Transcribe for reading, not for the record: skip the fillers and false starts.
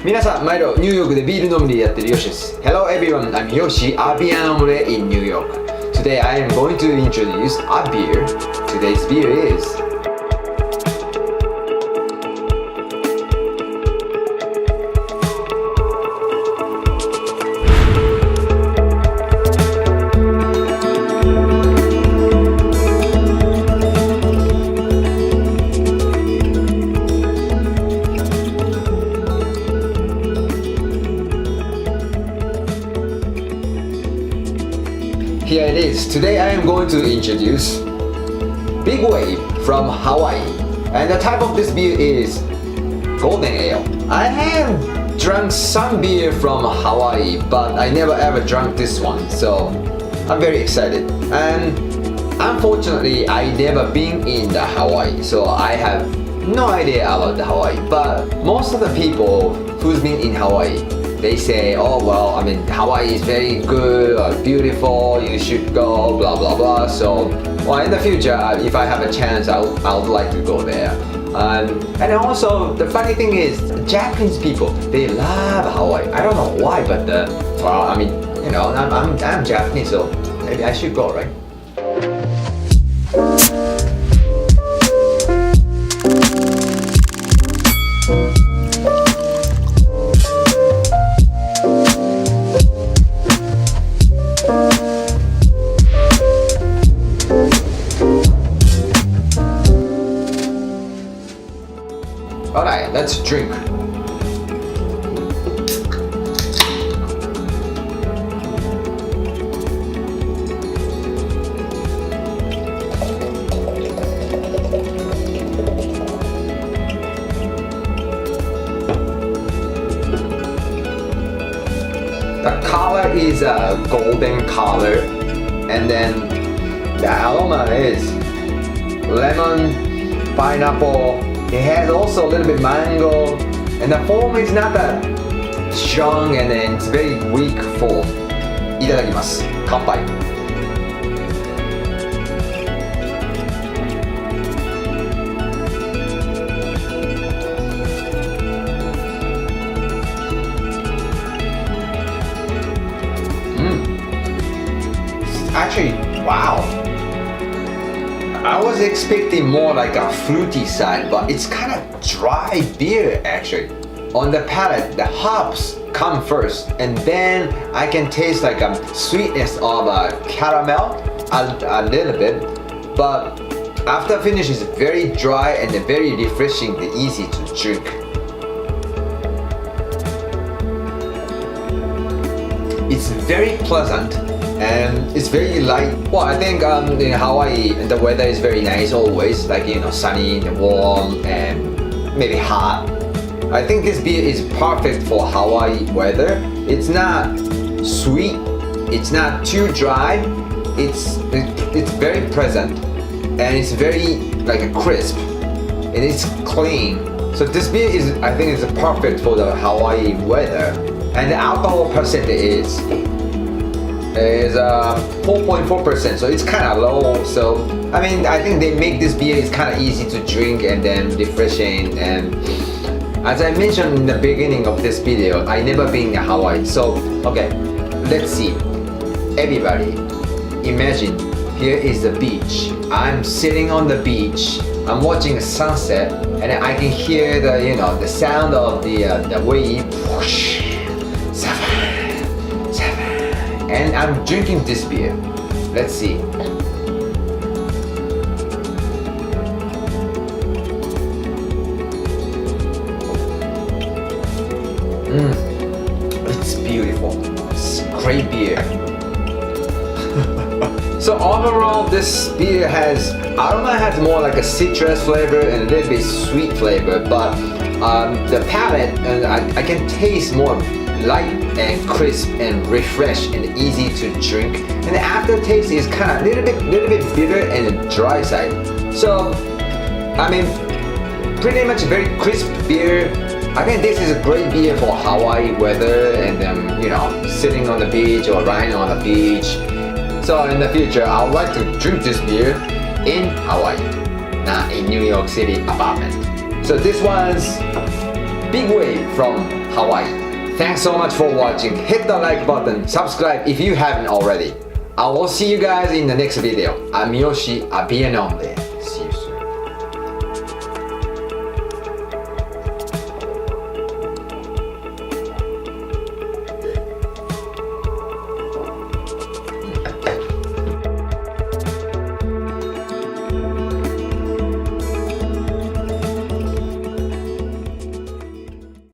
皆さん、毎度ニューヨークでビールノムリエやってるヨシです。Hello everyone, I'm Yoshi, a beer nommelier in New York. Today I am going to introduce a beer. Today's beer is Here it is. Today I am going to introduce Big Wave from Hawaii. And the type of this beer is Golden Ale. I have drunk some beer from Hawaii, but I never ever drank this one. So I'm very excited. And unfortunately, I never been in the Hawaii. So I have no idea about the Hawaii. But most of the people who's been in Hawaii, they say, oh well, I mean, Hawaii is very good or beautiful, you should go, blah blah blah. So, well, in the future, if I have a chance, I would like to go there. And also, the funny thing is, Japanese people, they love Hawaii. I don't know why, but well, I mean, you know, I'm Japanese, so maybe I should go, right? Alright, let's drink. The color is a golden color, and then the aroma is lemon, pineapple. It has also a little bit mango, and the foam is not that strong, and then it's very weak foam. いただきます。乾杯。Actually, wow. I was expecting more like a fruity side, but it's kind of dry beer actually. On the palate, the hops come first, and then I can taste like a sweetness of caramel a little bit. But after finish, it's very dry and very refreshing and easy to drink. It's very pleasant. And it's very light. Well, I think in Hawaii the weather is very nice always, like, you know, sunny and warm and maybe hot. I think this beer is perfect for Hawaii weather. It's not sweet, it's not too dry. It's very pleasant, and it's very like a crisp, and it's clean. So this beer is, I think, is perfect for the Hawaii weather. And the alcohol percent is 4.4%, so it's kind of low. So I mean, I think they make this beer is kind of easy to drink and then refreshing. And as I mentioned in the beginning of this video, I never been in Hawaii. So okay, let's see. Everybody, imagine here is the beach. I'm sitting on the beach. I'm watching the sunset, and I can hear the, you know, the sound of the wave. Whoosh, and I'm drinking this beer. Let's see. It's beautiful. It's great beer. So overall, this beer has aroma has more like a citrus flavor and a little bit sweet flavor, but the palate, and I can taste more light and crisp and refreshed and easy to drink. And the aftertaste is kind of little bit bitter and dry side. So I mean, pretty much very crisp beer. I think this is a great beer for Hawaii weather, and you know, sitting on the beach or riding on the beach. So in the future, I would like to drink this beer in Hawaii, not in New York City apartment. So this was big wave from Hawaii. Thanks so much for watching. Hit the like button, subscribe if you haven't already. I will see you guys in the next video. I'm Yoshi, a beer Nommelier.